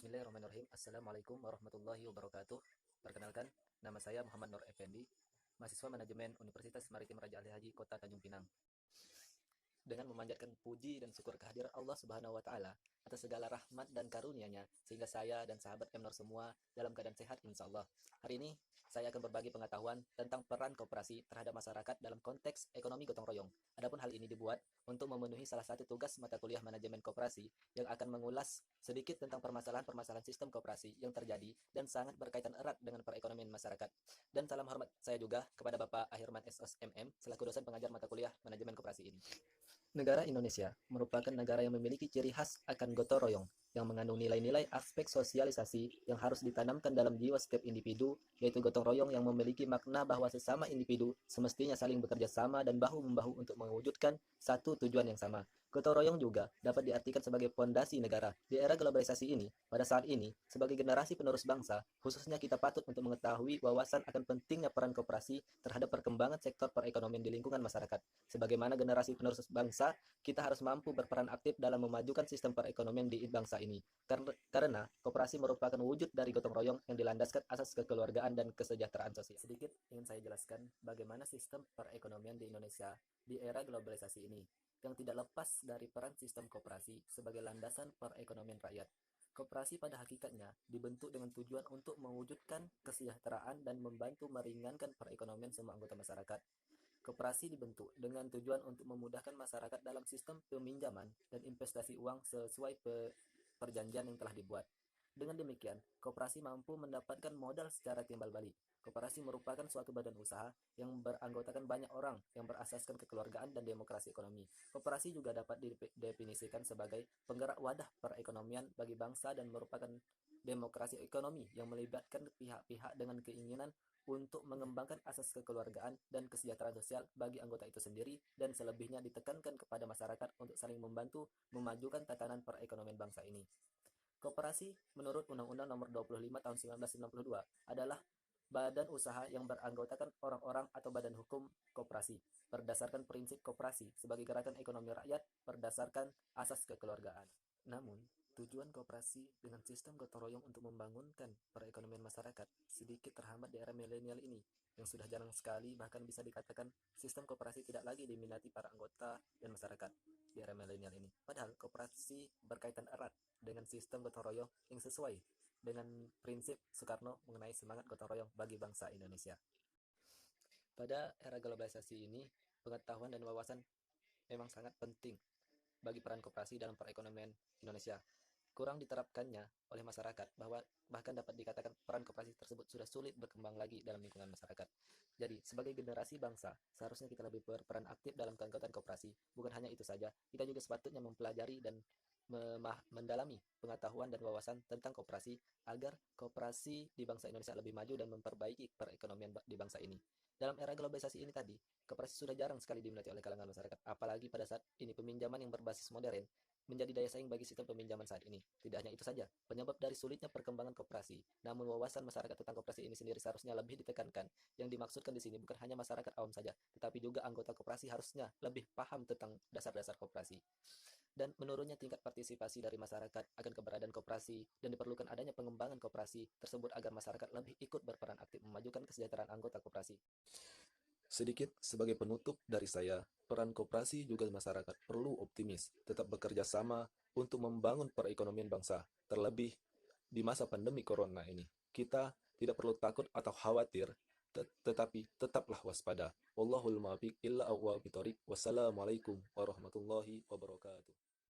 Bismillahirrahmanirrahim. Assalamualaikum warahmatullahi wabarakatuh. Perkenalkan, nama saya Muhammad Nur Effendi, mahasiswa manajemen Universitas Maritim Raja Ali Haji Kota Tanjung Pinang. Dengan memanjatkan puji dan syukur kehadiran Allah Subhanahu wa taala atas segala rahmat dan karunia-Nya sehingga saya dan sahabat Mnur semua dalam keadaan sehat insyaallah. Hari ini saya akan berbagi pengetahuan tentang peran koperasi terhadap masyarakat dalam konteks ekonomi gotong royong. Adapun hal ini dibuat untuk memenuhi salah satu tugas mata kuliah manajemen koperasi yang akan mengulas sedikit tentang permasalahan-permasalahan sistem koperasi yang terjadi dan sangat berkaitan erat dengan perekonomian masyarakat. Dan salam hormat saya juga kepada Bapak Ahirman SOSMM selaku dosen pengajar mata kuliah manajemen koperasi ini. Negara Indonesia merupakan negara yang memiliki ciri khas akan gotong royong, yang mengandung nilai-nilai aspek sosialisasi yang harus ditanamkan dalam jiwa setiap individu, yaitu gotong royong yang memiliki makna bahwa sesama individu semestinya saling bekerja sama dan bahu-membahu untuk mewujudkan satu tujuan yang sama. Gotong royong juga dapat diartikan sebagai fondasi negara. Di era globalisasi ini, pada saat ini, sebagai generasi penerus bangsa, khususnya kita patut untuk mengetahui wawasan akan pentingnya peran koperasi terhadap perkembangan sektor perekonomian di lingkungan masyarakat. Sebagaimana generasi penerus bangsa, kita harus mampu berperan aktif dalam memajukan sistem perekonomian di bangsa ini. Karena koperasi merupakan wujud dari gotong royong yang dilandaskan asas kekeluargaan dan kesejahteraan sosial. Sedikit ingin saya jelaskan bagaimana sistem perekonomian di Indonesia di era globalisasi ini, yang tidak lepas dari peran sistem koperasi sebagai landasan perekonomian rakyat. Koperasi pada hakikatnya dibentuk dengan tujuan untuk mewujudkan kesejahteraan dan membantu meringankan perekonomian semua anggota masyarakat. Koperasi dibentuk dengan tujuan untuk memudahkan masyarakat dalam sistem peminjaman dan investasi uang sesuai perjanjian yang telah dibuat. Dengan demikian, koperasi mampu mendapatkan modal secara timbal balik. Koperasi merupakan suatu badan usaha yang beranggotakan banyak orang yang berasaskan kekeluargaan dan demokrasi ekonomi. Koperasi juga dapat didefinisikan sebagai penggerak wadah perekonomian bagi bangsa dan merupakan demokrasi ekonomi yang melibatkan pihak-pihak dengan keinginan untuk mengembangkan asas kekeluargaan dan kesejahteraan sosial bagi anggota itu sendiri, dan selebihnya ditekankan kepada masyarakat untuk saling membantu memajukan tatanan perekonomian bangsa ini. Koperasi menurut Undang-Undang Nomor 25 Tahun 1992 adalah badan usaha yang beranggotakan orang-orang atau badan hukum koperasi berdasarkan prinsip koperasi sebagai gerakan ekonomi rakyat berdasarkan asas kekeluargaan. Namun, tujuan koperasi dengan sistem gotong royong untuk membangunkan perekonomian masyarakat sedikit terhambat di era milenial ini, yang sudah jarang sekali, bahkan bisa dikatakan sistem koperasi tidak lagi diminati para anggota dan masyarakat di era milenial ini. Padahal koperasi berkaitan erat dengan sistem gotong royong yang sesuai dengan prinsip Soekarno mengenai semangat gotong royong bagi bangsa Indonesia. Pada era globalisasi ini, pengetahuan dan wawasan memang sangat penting bagi peran koperasi dalam perekonomian Indonesia. Kurang diterapkannya oleh masyarakat, bahwa bahkan dapat dikatakan peran koperasi tersebut sudah sulit berkembang lagi dalam lingkungan masyarakat. Jadi, sebagai generasi bangsa, seharusnya kita lebih berperan aktif dalam keanggotaan koperasi. Bukan hanya itu saja, kita juga sepatutnya mempelajari dan mendalami pengetahuan dan wawasan tentang koperasi agar koperasi di bangsa Indonesia lebih maju dan memperbaiki perekonomian di bangsa ini. Dalam era globalisasi ini tadi, koperasi sudah jarang sekali diminati oleh kalangan masyarakat, apalagi pada saat ini peminjaman yang berbasis modern menjadi daya saing bagi sistem peminjaman saat ini. Tidak hanya itu saja, penyebab dari sulitnya perkembangan koperasi, namun wawasan masyarakat tentang koperasi ini sendiri seharusnya lebih ditekankan. Yang dimaksudkan di sini bukan hanya masyarakat awam saja, tetapi juga anggota koperasi harusnya lebih paham tentang dasar-dasar koperasi. Dan menurunnya tingkat partisipasi dari masyarakat akan keberadaan koperasi, dan diperlukan adanya pengembangan koperasi tersebut agar masyarakat lebih ikut berperan aktif memajukan kesejahteraan anggota koperasi. Sedikit sebagai penutup dari saya, peran koperasi juga masyarakat perlu optimis, tetap bekerja sama untuk membangun perekonomian bangsa, terlebih di masa pandemi corona ini. Kita tidak perlu takut atau khawatir, tetapi tetaplah waspada. Wallahul muwaffiq illa aqwamit thoriq. Wassalamualaikum warahmatullahi wabarakatuh.